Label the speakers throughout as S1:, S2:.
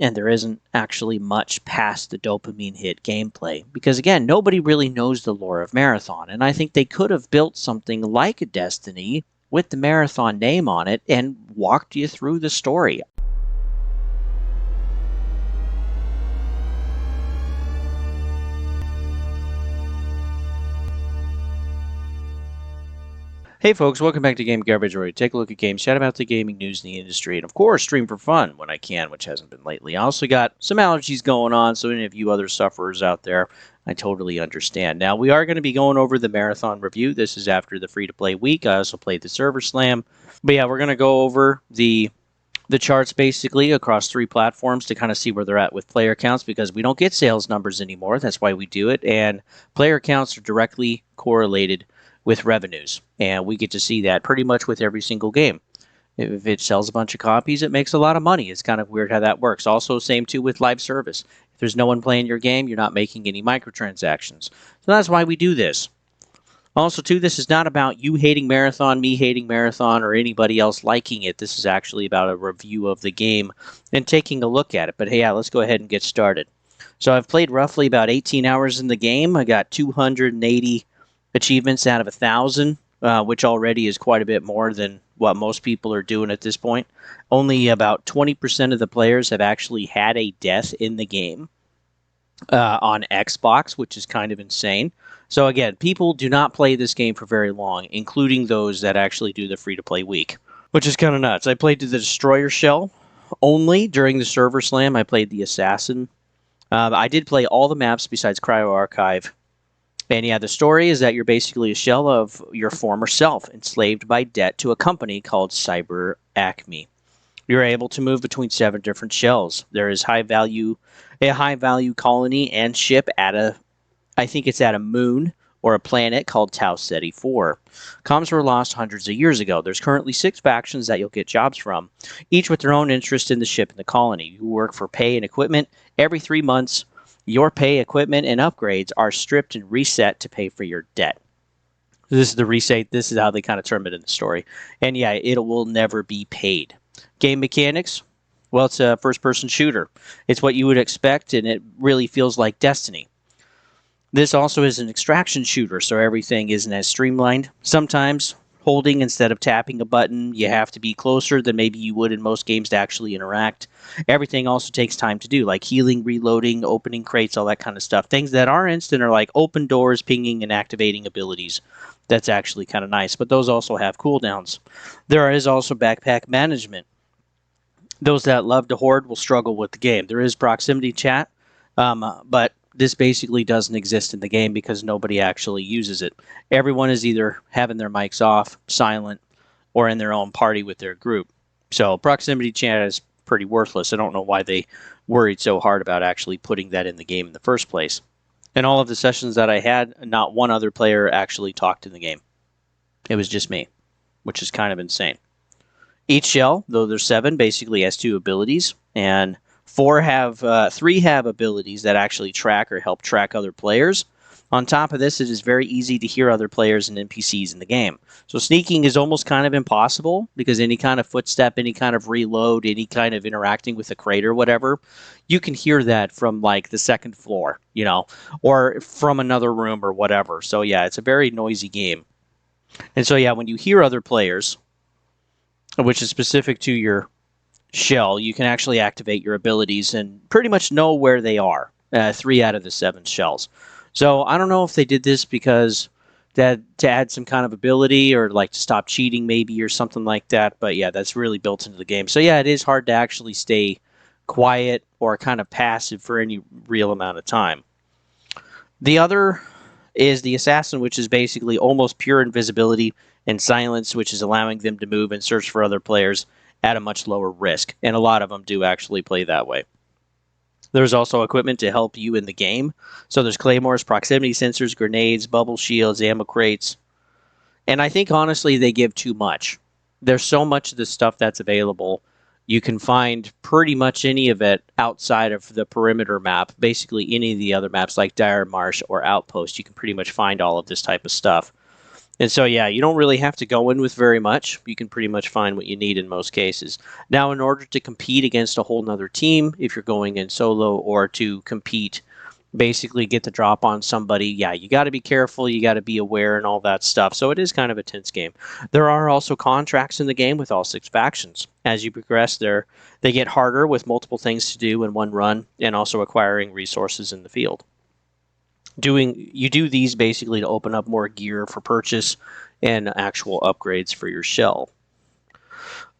S1: and there isn't actually much past the dopamine hit gameplay. Because again, nobody really knows the lore of Marathon, and I think they could have built something like a Destiny with the Marathon name on it and walked you through the story. Hey folks, welcome back to Game Garbage, where we take a look at games, chat about the gaming news in the industry, and of course stream for fun when I can, which hasn't been lately. I also got some allergies going on, so any of you other sufferers out there, I totally understand. Now, we are going to be going over the Marathon review. This is after the free-to-play week. I also played the Server Slam. But yeah, we're going to go over the charts basically across 3 platforms to kind of see where they're at with player counts, because we don't get sales numbers anymore. That's why we do it, and player counts are directly correlated with revenues, and we get to see that pretty much with every single game. If it sells a bunch of copies, it makes a lot of money. It's kind of weird how that works. Also, same too with live service. If there's no one playing your game, you're not making any microtransactions. So that's why we do this. Also, too, this is not about you hating Marathon, me hating Marathon, or anybody else liking it. This is actually about a review of the game and taking a look at it. But hey, yeah, let's go ahead and get started. So I've played roughly about 18 hours in the game. I got 280 achievements out of 1,000, which already is quite a bit more than what most people are doing at this point. Only about 20% of the players have actually had a death in the game on Xbox, which is kind of insane. So again, people do not play this game for very long, including those that actually do the free-to-play week, which is kind of nuts. I played the Destroyer Shell only during the Server Slam. I played the Assassin. I did play all the maps besides Cryo Archive. And yeah, the story is that you're basically a shell of your former self, enslaved by debt to a company called Cyber Acme. You're able to move between 7 different shells. There is a high value colony and ship at I think it's at a moon or a planet called Tau Ceti 4. Comms were lost hundreds of years ago. There's currently 6 factions that you'll get jobs from, each with their own interest in the ship and the colony. You work for pay and equipment. Every 3 months, your pay, equipment, and upgrades are stripped and reset to pay for your debt. This is the reset. This is how they kind of term it in the story. And yeah, it will never be paid. Game mechanics, well, it's a first-person shooter. It's what you would expect, and it really feels like Destiny. This also is an extraction shooter, so everything isn't as streamlined. Sometimes, holding instead of tapping a button, you have to be closer than maybe you would in most games to actually interact. Everything also takes time to do, like healing, reloading, opening crates, all that kind of stuff. Things that are instant are like open doors, pinging, and activating abilities. That's actually kind of nice, but those also have cooldowns. There is also backpack management. Those that love to hoard will struggle with the game. There is proximity chat, but this basically doesn't exist in the game because nobody actually uses it. Everyone is either having their mics off, silent, or in their own party with their group. So proximity chat is pretty worthless. I don't know why they worried so hard about actually putting that in the game in the first place. In all of the sessions that I had, not one other player actually talked in the game. It was just me, which is kind of insane. Each shell, though there's 7, basically has 2 abilities, and 3 have abilities that actually track or help track other players. On top of this, it is very easy to hear other players and NPCs in the game. So sneaking is almost kind of impossible, because any kind of footstep, any kind of reload, any kind of interacting with a crate or whatever, you can hear that from like the 2nd floor, or from another room or whatever. So yeah, it's a very noisy game. And so yeah, when you hear other players, which is specific to your shell, you can actually activate your abilities and pretty much know where they are. 3 out of the 7 shells. So I don't know if they did this because to add some kind of ability or like to stop cheating maybe or something like that. But yeah, that's really built into the game. So yeah, it is hard to actually stay quiet or kind of passive for any real amount of time. The other is the Assassin, which is basically almost pure invisibility and silence, which is allowing them to move and search for other players at a much lower risk. And a lot of them do actually play that way. There's also equipment to help you in the game. So there's claymores, proximity sensors, grenades, bubble shields, ammo crates. And I think, honestly, they give too much. There's so much of the stuff that's available. You can find pretty much any of it outside of the perimeter map. Basically, any of the other maps like Dire Marsh or Outpost, you can pretty much find all of this type of stuff. And so, yeah, you don't really have to go in with very much. You can pretty much find what you need in most cases. Now, in order to compete against a whole nother team, if you're going in solo, or to compete, basically get the drop on somebody, yeah, you got to be careful. You got to be aware and all that stuff. So it is kind of a tense game. There are also contracts in the game with all 6 factions. As you progress, they get harder with multiple things to do in one run, and also acquiring resources in the field. You do these basically to open up more gear for purchase and actual upgrades for your shell.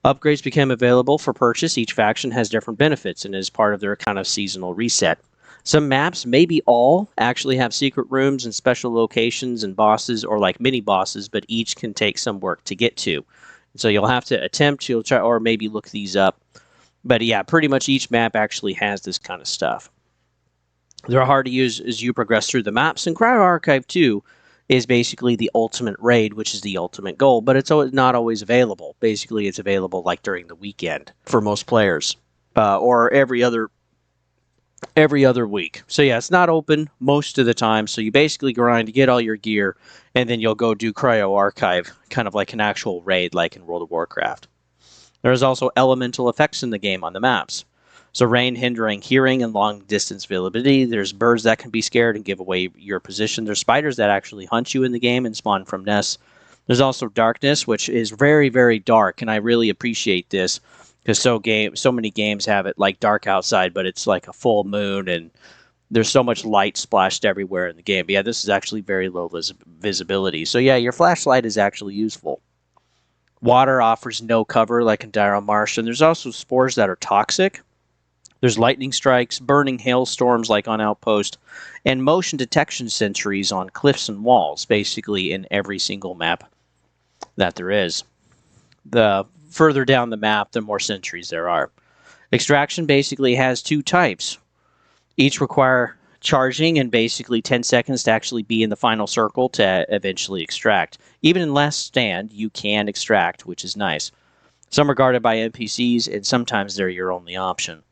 S1: Upgrades become available for purchase. Each faction has different benefits and is part of their kind of seasonal reset. Some maps, maybe all, actually have secret rooms and special locations and bosses, or like mini bosses, but each can take some work to get to. So you'll have to attempt, you'll try, or maybe look these up. But yeah, pretty much each map actually has this kind of stuff. They're hard to use as you progress through the maps, and Cryo Archive 2 is basically the ultimate raid, which is the ultimate goal, but it's not always available. Basically, it's available like during the weekend for most players, or every other week. So yeah, it's not open most of the time, so you basically grind to get all your gear, and then you'll go do Cryo Archive, kind of like an actual raid like in World of Warcraft. There's also elemental effects in the game on the maps. So rain hindering hearing and long distance visibility. There's birds that can be scared and give away your position. There's spiders that actually hunt you in the game and spawn from nests. There's also darkness, which is very, very dark, and I really appreciate this because so many games have it like dark outside, but it's like a full moon and there's so much light splashed everywhere in the game. But yeah, this is actually very low visibility. So yeah, your flashlight is actually useful. Water offers no cover like in Dire Marsh, and there's also spores that are toxic. There's lightning strikes, burning hailstorms like on Outpost, and motion detection sentries on cliffs and walls, basically in every single map that there is. The further down the map, the more sentries there are. Extraction basically has 2 types. Each require charging and basically 10 seconds to actually be in the final circle to eventually extract. Even in Last Stand, you can extract, which is nice. Some are guarded by NPCs, and sometimes they're your only option.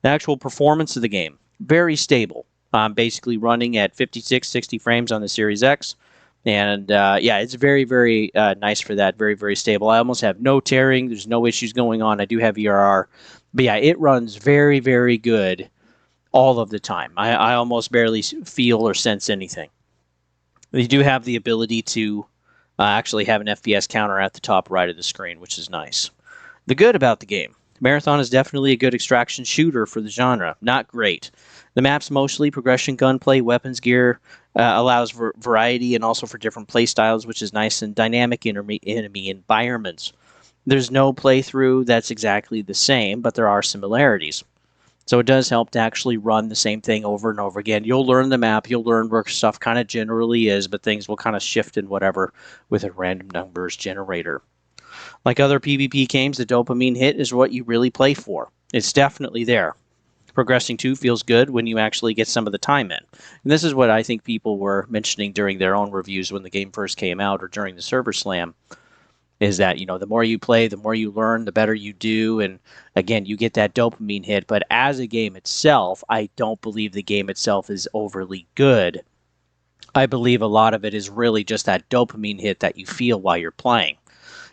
S1: The actual performance of the game, very stable. Basically running at 56, 60 frames on the Series X. And yeah, it's very, very nice for that. Very, very stable. I almost have no tearing. There's no issues going on. I do have ERR. But yeah, it runs very, very good all of the time. I almost barely feel or sense anything. You do have the ability to actually have an FPS counter at the top right of the screen, which is nice. The good about the game. Marathon is definitely a good extraction shooter for the genre. Not great. The map's mostly progression gunplay, weapons gear, allows variety and also for different playstyles, which is nice, and dynamic enemy environments. There's no playthrough that's exactly the same, but there are similarities. So it does help to actually run the same thing over and over again. You'll learn the map, you'll learn where stuff kind of generally is, but things will kind of shift in whatever with a random numbers generator. Like other PvP games, the dopamine hit is what you really play for. It's definitely there. Progressing 2 feels good when you actually get some of the time in. And this is what I think people were mentioning during their own reviews when the game first came out or during the server slam, is that, the more you play, the more you learn, the better you do. And again, you get that dopamine hit. But as a game itself, I don't believe the game itself is overly good. I believe a lot of it is really just that dopamine hit that you feel while you're playing.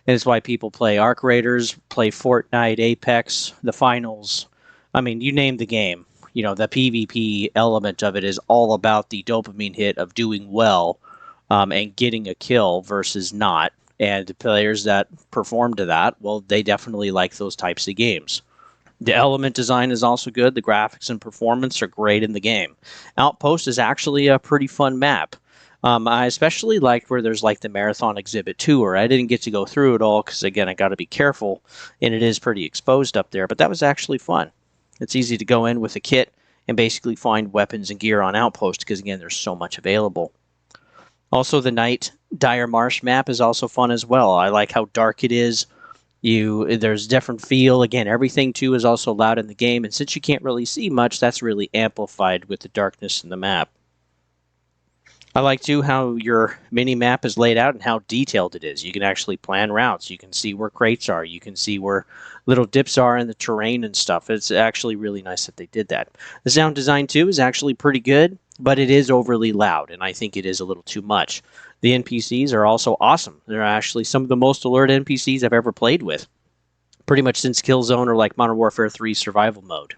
S1: And it's why people play Arc Raiders, play Fortnite, Apex, the finals. I mean, you name the game. The PvP element of it is all about the dopamine hit of doing well and getting a kill versus not. And the players that perform to that, well, they definitely like those types of games. The element design is also good. The graphics and performance are great in the game. Outpost is actually a pretty fun map. I especially like where there's like the Marathon Exhibit Tour. I didn't get to go through it all because, again, I got to be careful, and it is pretty exposed up there, but that was actually fun. It's easy to go in with a kit and basically find weapons and gear on Outpost because, again, there's so much available. Also, the night Dire Marsh map is also fun as well. I like how dark it is. There's different feel. Again, everything, too, is also loud in the game, and since you can't really see much, that's really amplified with the darkness in the map. I like, too, how your mini-map is laid out and how detailed it is. You can actually plan routes. You can see where crates are. You can see where little dips are in the terrain and stuff. It's actually really nice that they did that. The sound design, too, is actually pretty good, but it is overly loud, and I think it is a little too much. The NPCs are also awesome. They're actually some of the most alert NPCs I've ever played with, pretty much since Killzone or like Modern Warfare 3 survival mode.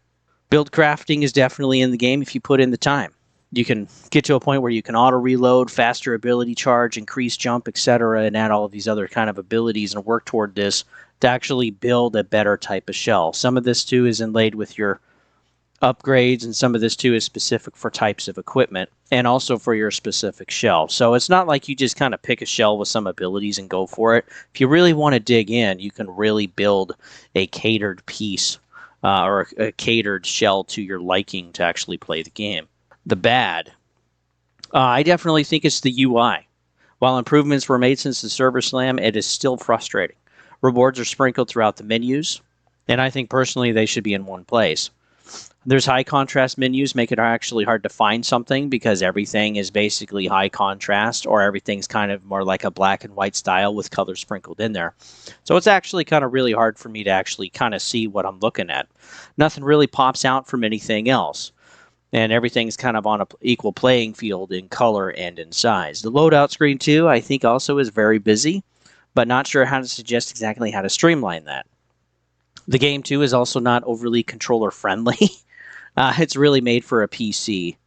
S1: Build crafting is definitely in the game if you put in the time. You can get to a point where you can auto reload, faster ability charge, increase jump, etc., and add all of these other kind of abilities and work toward this to actually build a better type of shell. Some of this too is inlaid with your upgrades, and some of this too is specific for types of equipment and also for your specific shell. So it's not like you just kind of pick a shell with some abilities and go for it. If you really want to dig in, you can really build a catered piece or a catered shell to your liking to actually play the game. The bad, I definitely think it's the UI. While improvements were made since the server slam, it is still frustrating. Rewards are sprinkled throughout the menus, and I think personally they should be in one place. There's high contrast menus, make it actually hard to find something because everything is basically high contrast, or everything's kind of more like a black and white style with color sprinkled in there. So it's actually kind of really hard for me to actually kind of see what I'm looking at. Nothing really pops out from anything else, and everything's kind of on an equal playing field in color and in size. The loadout screen too, I think also is very busy, but not sure how to suggest exactly how to streamline that. The game too is also not overly controller friendly. It's really made for a PC,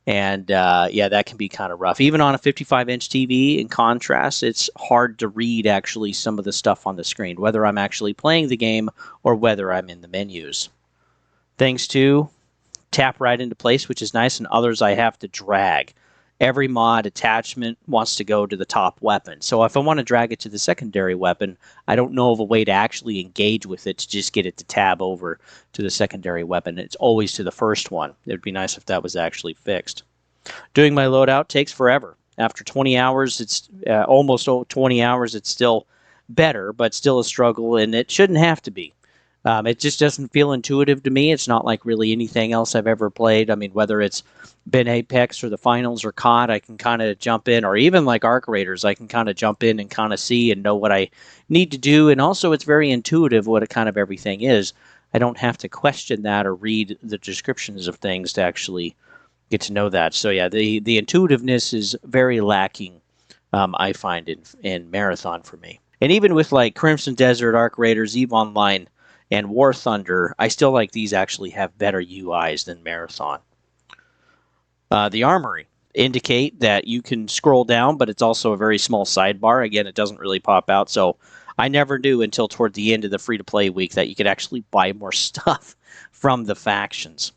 S1: and yeah, that can be kind of rough. Even on a 55-inch TV, in contrast, it's hard to read actually some of the stuff on the screen, whether I'm actually playing the game or whether I'm in the menus. Things too tap right into place, which is nice, and others I have to drag. Every mod attachment wants to go to the top weapon. So if I want to drag it to the secondary weapon, I don't know of a way to actually engage with it to just get it to tab over to the secondary weapon. It's always to the first one. It would be nice if that was actually fixed. Doing my loadout takes forever. After 20 hours, it's almost 20 hours, it's still better, but still a struggle, and it shouldn't have to be. It just doesn't feel intuitive to me. It's not like really anything else I've ever played. I mean, whether it's been Apex or the finals or COD, I can kind of jump in, or even like Arc Raiders, I can kind of jump in and kind of see and know what I need to do. And also, it's very intuitive what kind of everything is. I don't have to question that or read the descriptions of things to actually get to know that. So yeah, the intuitiveness is very lacking, I find, in Marathon for me. And even with like Crimson Desert, Arc Raiders, EVE Online, and War Thunder, I still like these actually have better UIs than Marathon. The Armory indicate that you can scroll down, but it's also a very small sidebar. Again, it doesn't really pop out, so I never knew until toward the end of the free-to-play week that you could actually buy more stuff from the factions.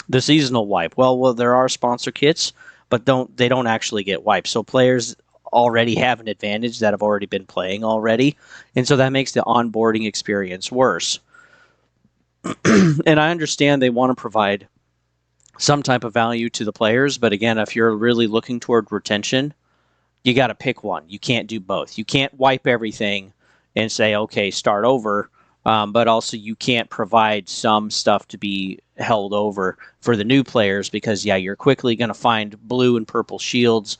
S1: The seasonal wipe. Well, there are sponsor kits, but they don't actually get wiped. So players already have an advantage that have already been playing already, and so that makes the onboarding experience worse. And I understand they want to provide some type of value to the players, but again, if you're really looking toward retention, you got to pick one. You can't do both. You can't wipe everything and say, okay, start over, but also you can't provide some stuff to be held over for the new players because, yeah, you're quickly going to find blue and purple shields,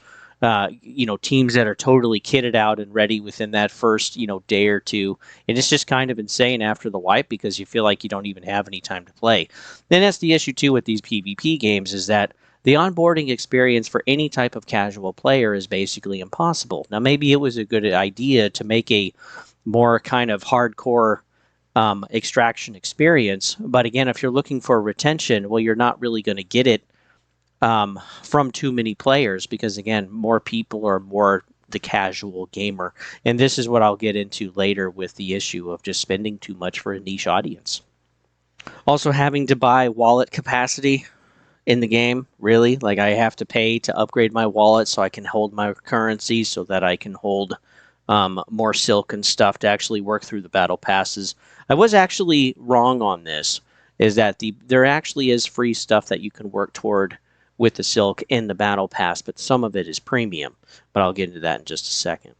S1: teams that are totally kitted out and ready within that first, day or two. And it's just kind of insane after the wipe because you feel like you don't even have any time to play. Then that's the issue, too, with these PvP games is that the onboarding experience for any type of casual player is basically impossible. Now, maybe it was a good idea to make a more kind of hardcore extraction experience. But again, if you're looking for retention, well, you're not really going to get it from too many players because, again, more people are more the casual gamer. And this is what I'll get into later with the issue of just spending too much for a niche audience. Also having to buy wallet capacity in the game, really. Like I have to pay to upgrade my wallet so I can hold my currency so that I can hold more silk and stuff to actually work through the battle passes. I was actually wrong on this, is that there actually is free stuff that you can work toward with the silk in the battle pass, but some of it is premium. But I'll get into that in just a second.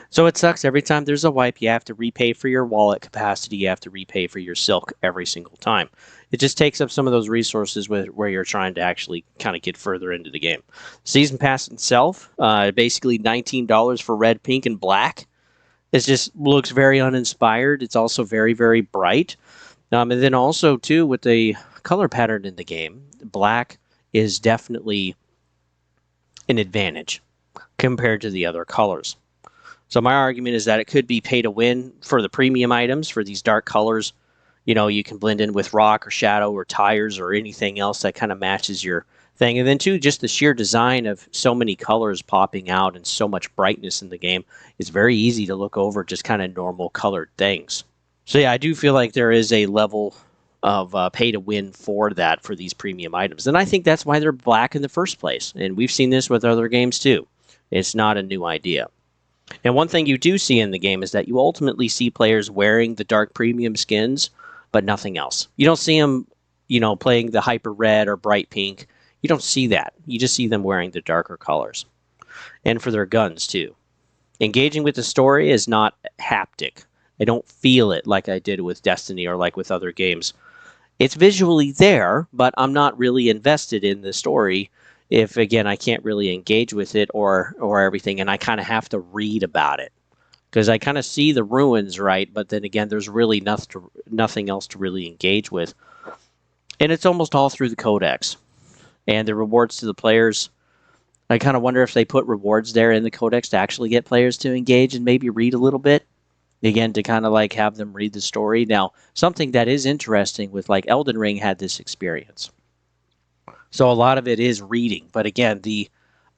S1: So it sucks. Every time there's a wipe, you have to repay for your wallet capacity. You have to repay for your silk every single time. It just takes up some of those resources where you're trying to actually kind of get further into the game. Season Pass itself, basically $19 for red, pink, and black. It just looks very uninspired. It's also very, very bright. And then also, too, with the color pattern in the game, black is definitely an advantage. compared to the other colors. So my argument is that it could be pay to win for the premium items, for these dark colors. You can blend in with rock or shadow or tires or anything else that kind of matches your thing. And then too, just the sheer design of so many colors popping out and so much brightness in the game, it's very easy to look over just kind of normal colored things. So yeah, I do feel like there is a level of pay to win for that, for these premium items. And I think that's why they're black in the first place. And we've seen this with other games too. It's not a new idea. And one thing you do see in the game is that you ultimately see players wearing the dark premium skins, but nothing else. You don't see them, playing the hyper red or bright pink. You don't see that. You just see them wearing the darker colors. And for their guns too. Engaging with the story is not haptic. I don't feel it like I did with Destiny or like with other games. It's visually there, but I'm not really invested in the story if, again, I can't really engage with it or everything, and I kind of have to read about it. Because I kind of see the ruins, right? But then again, there's really nothing else to really engage with. And it's almost all through the codex. And the rewards to the players, I kind of wonder if they put rewards there in the codex to actually get players to engage and maybe read a little bit. Again, to kind of like have them read the story. Now, something that is interesting with like Elden Ring had this experience. So a lot of it is reading. But again, the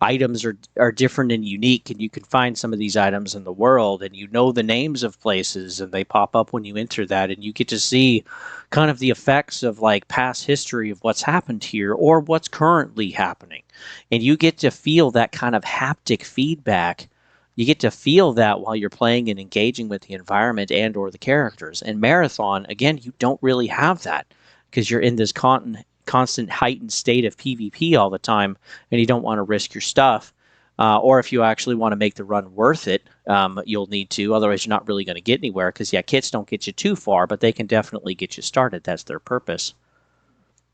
S1: items are different and unique, and you can find some of these items in the world, and you know the names of places, and they pop up when you enter that, and you get to see kind of the effects of like past history of what's happened here or what's currently happening. And you get to feel that kind of haptic feedback. You get to feel that while you're playing and engaging with the environment and or the characters. And Marathon, again, you don't really have that because you're in this constant heightened state of PvP all the time, and you don't want to risk your stuff. Or if you actually want to make the run worth it, you'll need to. Otherwise, you're not really going to get anywhere because, yeah, kits don't get you too far, but they can definitely get you started. That's their purpose.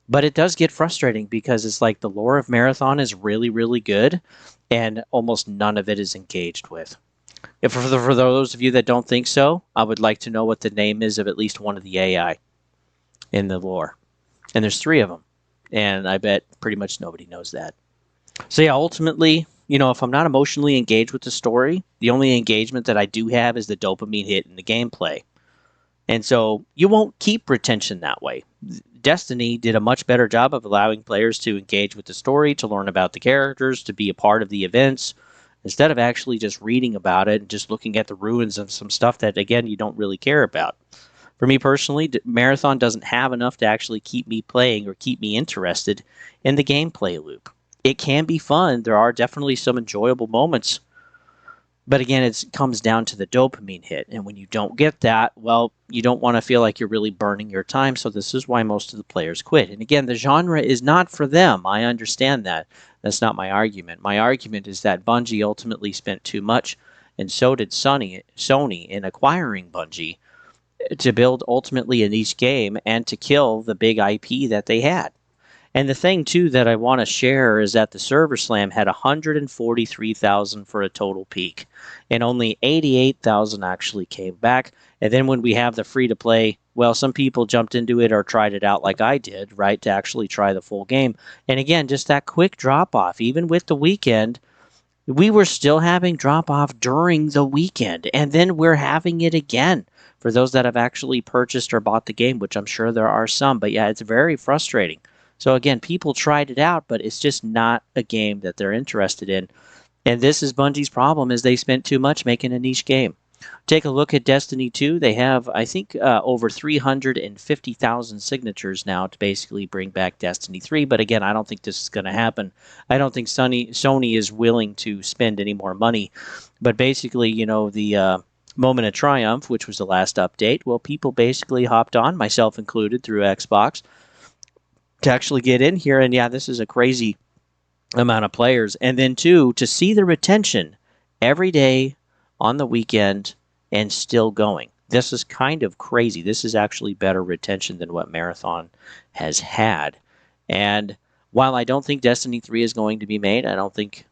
S1: But it does get frustrating because it's like the lore of Marathon is really, really good, and almost none of it is engaged with. If for those of you that don't think so, I would like to know what the name is of at least one of the AI in the lore. And there's 3 of them. And I bet pretty much nobody knows that. So yeah, ultimately, if I'm not emotionally engaged with the story, the only engagement that I do have is the dopamine hit in the gameplay. And so you won't keep retention that way. Destiny did a much better job of allowing players to engage with the story, to learn about the characters, to be a part of the events, instead of actually just reading about it and just looking at the ruins of some stuff that, again, you don't really care about. For me personally, Marathon doesn't have enough to actually keep me playing or keep me interested in the gameplay loop. It can be fun. There are definitely some enjoyable moments. But again, it comes down to the dopamine hit. And when you don't get that, well, you don't want to feel like you're really burning your time. So this is why most of the players quit. And again, the genre is not for them. I understand that. That's not my argument. My argument is that Bungie ultimately spent too much, and so did Sony in acquiring Bungie, to build ultimately a niche game and to kill the big IP that they had. And the thing too that I want to share is that the server slam had 143,000 for a total peak, and only 88,000 actually came back. And then when we have the free to play, well, some people jumped into it or tried it out like I did, right, to actually try the full game. And again, just that quick drop off, even with the weekend, we were still having drop off during the weekend, and then we're having it again for those that have actually purchased or bought the game, which I'm sure there are some. But yeah, it's very frustrating. So again, people tried it out, but it's just not a game that they're interested in. And this is Bungie's problem, is they spent too much making a niche game. Take a look at Destiny 2. They have, I think, over 350,000 signatures now to basically bring back Destiny 3. But again, I don't think this is going to happen. I don't think Sony is willing to spend any more money. But basically, the Moment of Triumph, which was the last update, well, people basically hopped on, myself included, through Xbox to actually get in here. And yeah, this is a crazy amount of players. And then, two, to see the retention every day on the weekend and still going. This is kind of crazy. This is actually better retention than what Marathon has had. And while I don't think Destiny 3 is going to be made, I don't think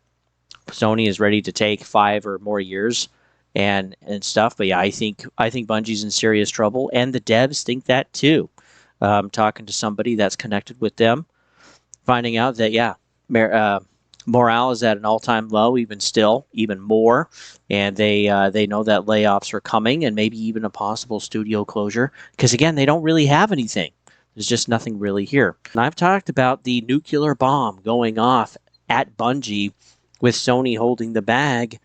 S1: Sony is ready to take 5 or more years and stuff. But yeah, I think Bungie's in serious trouble, and the devs think that too. Talking to somebody that's connected with them, finding out that Morale is at an all-time low, even still, even more, and they know that layoffs are coming, and maybe even a possible studio closure. Because again, they don't really have anything. There's just nothing really here. And I've talked about the nuclear bomb going off at Bungie, with Sony holding the bag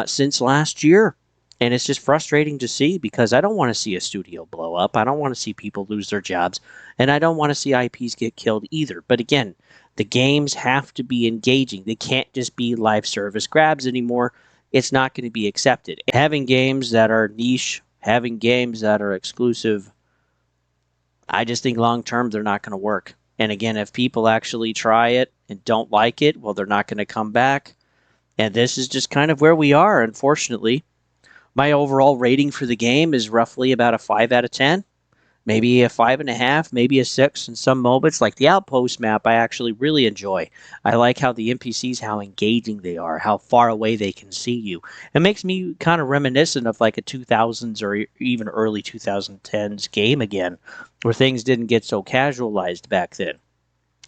S1: since last year. And it's just frustrating to see because I don't want to see a studio blow up. I don't want to see people lose their jobs. And I don't want to see IPs get killed either. But again, the games have to be engaging. They can't just be live service grabs anymore. It's not going to be accepted. Having games that are niche, having games that are exclusive, I just think long term they're not going to work. And again, if people actually try it and don't like it, well, they're not going to come back. And this is just kind of where we are, unfortunately. My overall rating for the game is roughly about a 5 out of 10. Maybe a 5.5, maybe a 6 in some moments. Like the Outpost map, I actually really enjoy. I like how the NPCs, how engaging they are, how far away they can see you. It makes me kind of reminiscent of like a 2000s or even early 2010s game again, where things didn't get so casualized back then.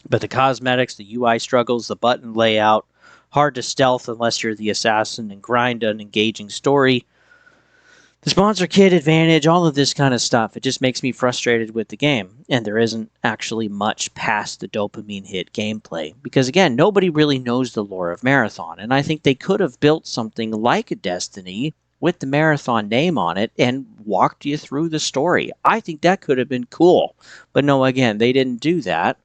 S1: But the cosmetics, the UI struggles, the button layout, hard to stealth unless you're the assassin, and grind an engaging story, the sponsor kit advantage, all of this kind of stuff. It just makes me frustrated with the game. And there isn't actually much past the dopamine hit gameplay. Because again, nobody really knows the lore of Marathon. And I think they could have built something like a Destiny with the Marathon name on it and walked you through the story. I think that could have been cool. But no, again, they didn't do that.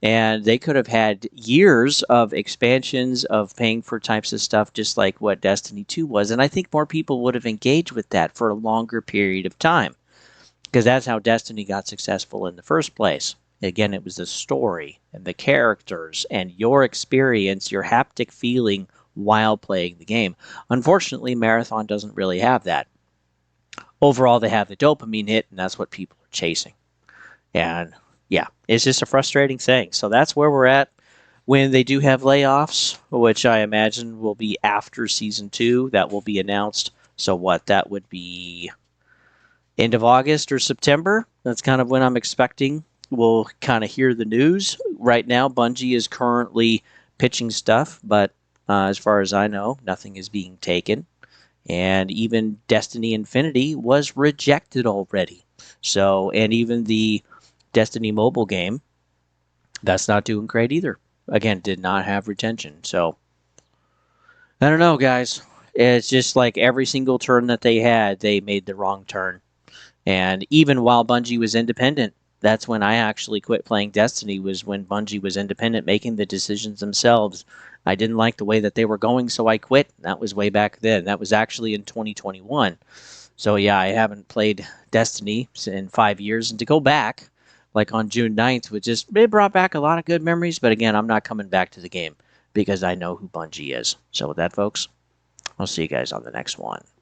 S1: And they could have had years of expansions of paying for types of stuff just like what Destiny 2 was. And I think more people would have engaged with that for a longer period of time. Because that's how Destiny got successful in the first place. Again, it was the story and the characters and your experience, your haptic feeling while playing the game. Unfortunately, Marathon doesn't really have that. Overall, they have the dopamine hit, and that's what people are chasing. And yeah, it's just a frustrating thing. So that's where we're at when they do have layoffs, which I imagine will be after season 2. That will be announced. So what? That would be end of August or September. That's kind of when I'm expecting we'll kind of hear the news. Right now, Bungie is currently pitching stuff, but as far as I know, nothing is being taken. And even Destiny Infinity was rejected already. So, and even the Destiny mobile game, that's not doing great either. Again, did not have retention. So, I don't know, guys. It's just like every single turn that they had, they made the wrong turn. And even while Bungie was independent, that's when I actually quit playing Destiny, was when Bungie was independent, making the decisions themselves. I didn't like the way that they were going, so I quit. That was way back then. That was actually in 2021. So yeah, I haven't played Destiny in 5 years. And to go back, like on June 9th, it brought back a lot of good memories. But again, I'm not coming back to the game because I know who Bungie is. So with that, folks, I'll see you guys on the next one.